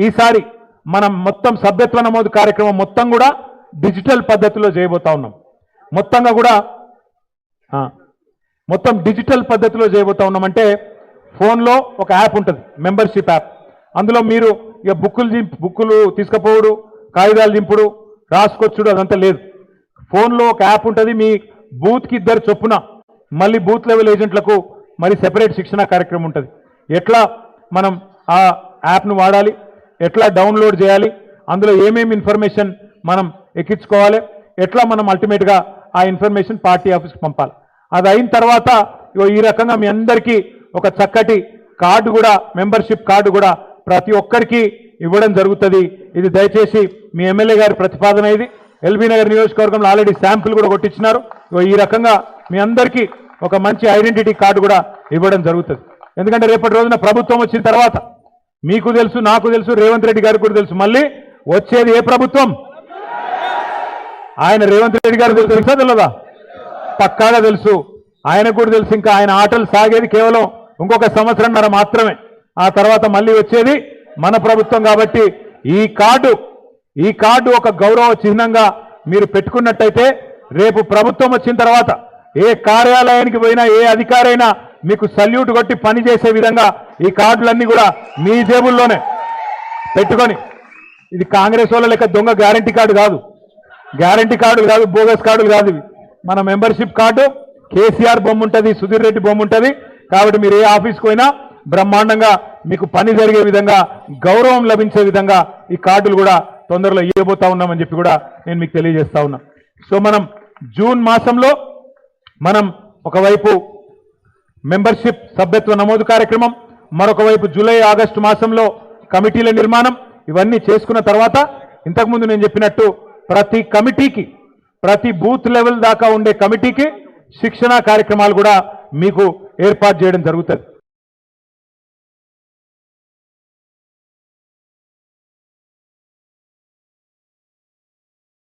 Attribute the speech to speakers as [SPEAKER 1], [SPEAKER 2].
[SPEAKER 1] ఈసారి మనం మొత్తం సభ్యత్వ నమోదు కార్యక్రమం మొత్తం కూడా డిజిటల్ పద్ధతిలో చేయబోతా ఉన్నాం. మొత్తంగా కూడా మొత్తం డిజిటల్ పద్ధతిలో చేయబోతా ఉన్నామంటే ఫోన్లో ఒక యాప్ ఉంటుంది, మెంబర్షిప్ యాప్. అందులో మీరు ఇక బుక్కులు తీసుకుపోవుడు, కాగితాలు దింపుడు, రాసుకొచ్చుడు అదంతా లేదు. ఫోన్లో ఒక యాప్ ఉంటుంది. మీ బూత్కి 2 చొప్పున మళ్ళీ బూత్ లెవెల్ ఏజెంట్లకు మరి సెపరేట్ శిక్షణ కార్యక్రమం ఉంటుంది. ఎట్లా మనం ఆ యాప్ను వాడాలి, ఎట్లా డౌన్లోడ్ చేయాలి, అందులో ఏమేమి ఇన్ఫర్మేషన్ మనం ఎక్కించుకోవాలి, ఎట్లా మనం అల్టిమేట్గా ఆ ఇన్ఫర్మేషన్ పార్టీ ఆఫీస్కి పంపాలి. అది అయిన తర్వాత ఈ రకంగా మీ అందరికీ ఒక చక్కటి కార్డు కూడా, మెంబర్షిప్ కార్డు కూడా ప్రతి ఒక్కరికి ఇవ్వడం జరుగుతుంది. ఇది దయచేసి మీ ఎమ్మెల్యే గారి ప్రతిపాదన. ఇది ఎల్బీ నగర్ నియోజకవర్గంలో ఆల్రెడీ శాంపుల్ కూడా కొట్టించినారు. ఈ రకంగా మీ అందరికీ ఒక మంచి ఐడెంటిటీ కార్డు కూడా ఇవ్వడం జరుగుతుంది. ఎందుకంటే రేపటి రోజున ప్రభుత్వం వచ్చిన తర్వాత మీకు తెలుసు, నాకు తెలుసు, రేవంత్ రెడ్డి గారికి కూడా తెలుసు, మళ్ళీ వచ్చేది ఏ ప్రభుత్వం. ఆయన రేవంత్ రెడ్డి గారికి తెలుసా తెలియదా? పక్కాగా తెలుసు. ఆయనకు కూడా తెలుసు. ఇంకా ఆయన ఆటలు సాగేది కేవలం ఇంకొక 1.5 సంవత్సరం మాత్రమే. ఆ తర్వాత మళ్ళీ వచ్చేది మన ప్రభుత్వం. కాబట్టి ఈ కార్డు ఒక గౌరవ చిహ్నంగా మీరు పెట్టుకున్నట్టయితే రేపు ప్రభుత్వం వచ్చిన తర్వాత ఏ కార్యాలయానికి పోయినా, ఏ అధికారైనా మీకు సల్యూట్ కొట్టి పనిచేసే విధంగా ఈ కార్డులన్నీ కూడా మీ జేబుల్లోనే పెట్టుకొని, ఇది కాంగ్రెస్ వాళ్ళ లెక్క దొంగ గ్యారంటీ కార్డు కాదు, బోగస్ కార్డులు కాదు ఇవి. మన మెంబర్షిప్ కార్డు కేసీఆర్ బొమ్మ ఉంటుంది, సుధీర్ రెడ్డి బొమ్మ ఉంటుంది. కాబట్టి మీరు ఏ ఆఫీస్కి పోయినా బ్రహ్మాండంగా మీకు పని జరిగే విధంగా, గౌరవం లభించే విధంగా ఈ కార్డులు కూడా తొందరలో ఇవ్వబోతా ఉన్నామని చెప్పి కూడా నేను మీకు తెలియజేస్తా ఉన్నా. సో మనం జూన్ మాసంలో మనం ఒకవైపు మెంబర్షిప్ సభ్యత్వ నమోదు కార్యక్రమం, మరొక వైపు జూలై ఆగస్టు మాసంలో కమిటీల నిర్మాణం, ఇవన్నీ చేసుకున్న తర్వాత ఇంతకుముందు నేను చెప్పినట్టు ప్రతి కమిటీకి, ప్రతి బూత్ లెవెల్ దాకా ఉండే కమిటీకి శిక్షణ కార్యక్రమాలు కూడా మీకు ఏర్పాటు చేయడం జరుగుతుంది.